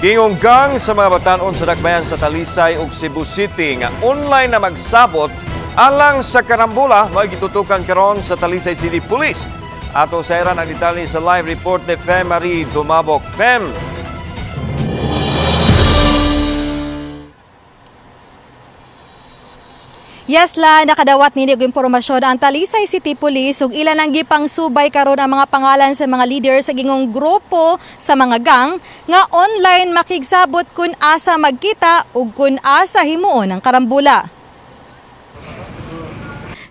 Gingunggang sa mga batanon sa Dakbayan sa Talisay ug Cebu City nga online na magsabot alang sa karambola may gitutukan karon sa Talisay City Police. Ato sa era ang detalye sa live report ni Fem Marie Dumabok. Fem. Yes la, nakadawat nini og impormasyon ang Talisay City Police ug ilan ang gipang subay karon ang mga pangalan sa mga leader sa gingong grupo sa mga gang nga online makigsabot kun asa magkita ug kun asa himuon ang karambula.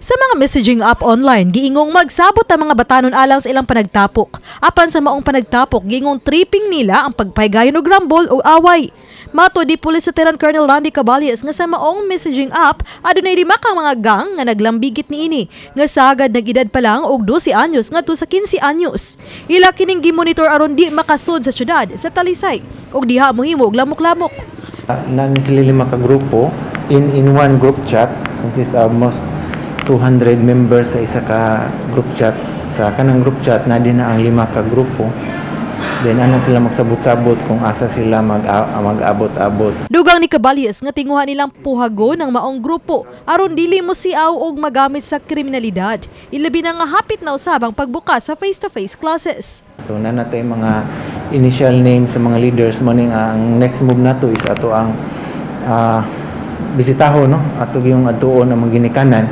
Sa mga messaging app online, giingong magsabot ang mga batanon alang sa ilang panagtapok. Apan sa maong panagtapok, giingong tripping nila ang pagpaygayon og rambol o away. Mato di Police Lieutenant Colonel Randy Caballes nga sa maong messaging app, adunay 5 ka mga gang nga naglambigit niini nga sagad nag-edad pa lang og 12 anyos ngadto sa 15 anyos. Ila kining gimonitor aron di makasud sa syudad sa Talisay ug diha mohimo og lamok-lamok. Nani sila 5 ka grupo in one group chat consist of almost 200 members sa isa ka group chat. Sa kanang group chat na din na ang 5 ka grupo. Then ana sila magsabot-sabot kung asa sila mag-abot-abot. Dugang ni Caballes nga tinguha nilang puhago ng maong grupo aron dili mo siaw og magamit sa kriminalidad. Ilabi na nga hapit na usabang pagbukas sa face-to-face classes. So natay mga initial names sa mga leaders mo ning ang next move nato is ato ang bisitaho no ato yung atuon ang mga ginikanan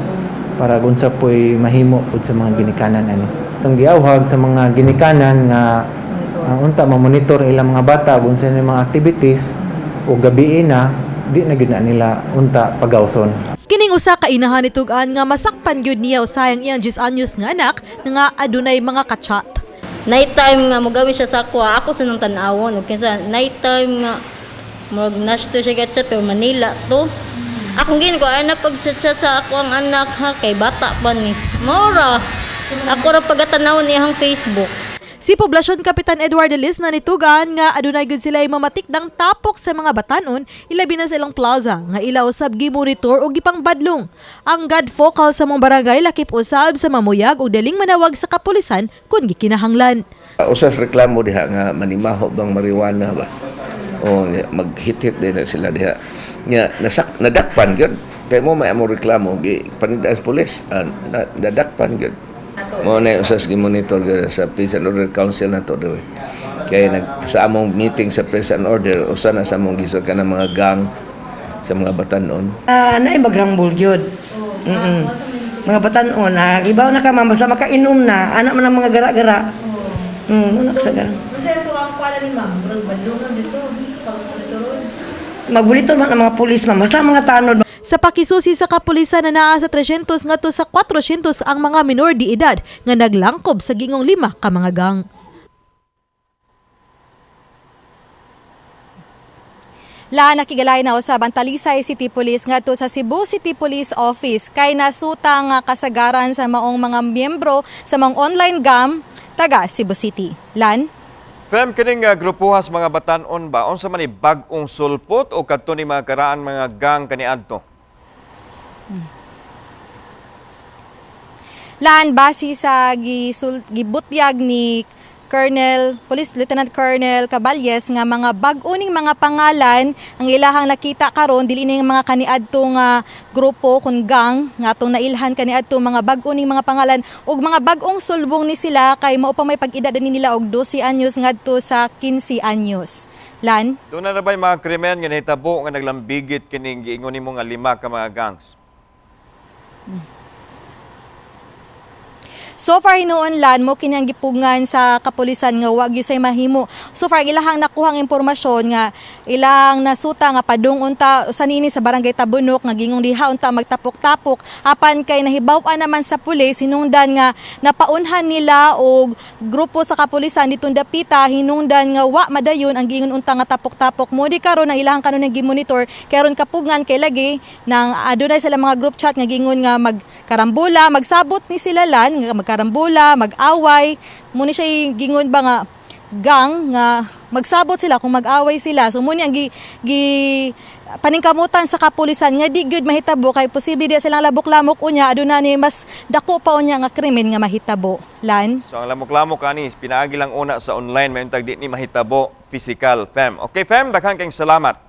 para unsa poy mahimo pud sa mga ginikanan ani. Ang giawhag sa mga ginikanan nga unta ma-monitor ilang mga bata unsa ni mga activities o gabi na di na gyud na nila unta pagawson. Kining usa ka inahan ni Tugan nga masakpan gyud niya usayang iyang 10 anyos nga anak nga adunay mga ka-chat. Night time nga mogamit siya sa ako sa nang tan-awon ug kinsa night time nga murag nasto siya ka-chat pero Manila to. Akong gin ko ana pag-chat sa ako ang anak ha kay bata pa ni. Mora. Ako ra pagatanawon iyang Facebook. Si Poblasyon Kapitan Edward Delis na nitugan nga adunay gud sila mamatikdang tapok sa mga batanon ilabi na sa ilang plaza nga ila usab gimonitor og gipang badlong. Ang God focal sa mong barangay lakip usab sa mamuyag og daling manawag sa kapulisan kun gikinahanglan. Usas reklamo diha nga manimaho bang marijuana ba? O maghit-hit din na sila diha. Nga nadakpan gyud. Kay mo may amo reklamo gi panidaan sa pulis nadakpan gyud. Mo na usas gi-monitor sa Peace and Order Council nato diri. Kay sa among meeting sa Peace and Order usa na sa among gisod kana mga gang sa mga batanon. Naay magrangbol gyud. Mga batanon ibaw na ka basta makainom na anak man ang mga gara-gara. Unak sa gara. Usa to ang pala ni ma'am, murag badlong lang dito Magbulito man ang mga pulis ma'am, basta mga tanod. Sa pakisusi sa kapulisan na naa sa 300 ngadto sa 400 ang mga minor di edad nga naglangkob sa gingong 5 ka mga gang. La nakigalay na usab ang Talisay City Police ngadto sa Cebu City Police Office kay nasuta nga kasagaran sa maong mga miyembro sa mga online gang taga Cebu City. Lan Fem, kining grupuhas mga batanon ba? Unsa man ni bag-ong sulpot o kadto ni mga karaan mga gang kaniadto? Laan base sa gibutyag ni Police Lieutenant Colonel Caballes nga mga bag-uning mga pangalan ang ilahang nakita karon dili ning mga kaniadtong grupo kun gang nga atong nailhan kaniadto mga bag-uning mga pangalan ug mga bag-ong sulbong ni sila kay mao pa may pag-edad ni nila og 12 anyos ngadto sa 15 anyos. Lan Doon na ba'y mga krimen nga nahitabo nga naglambigit kining giingon nimo nga 5 ka mga gangs? So far hinuon lan mo kini ang gipugngan sa kapulisan nga wa gyud say mahimo. So far ilahang nakuhang impormasyon nga ilang nasuta nga padung unta usa nini sa barangay Tabunok nga gingong diha unta magtapok-tapok apan kay nahibaw-an naman sa pulis hinungdan nga napaunhan nila og grupo sa kapulisan ditong dapita hinungdan nga wa madayon ang gingon unta nga tapok-tapok mo di karon ang ilahang kanon nga gimonitor kay ron kapugngan kay lagi nang adunay sila mga group chat nga gingon nga magkarambula magsabot ni sila lan nga magkarambola, mag-away, muna siya gingon ba nga gang nga magsabot sila kung mag-away sila. So muna ang paningkamutan sa kapulisan nga di gyud mahitabo kay posible di silang labok-lamok unya aduna ni mas dako pa unya nga krimen nga mahitabo. Lan. So ang lamok-lamok ani pinaagi lang una sa online mayon tag di ni mahitabo physical, Fem. Okay, Fem, daghang kayong salamat.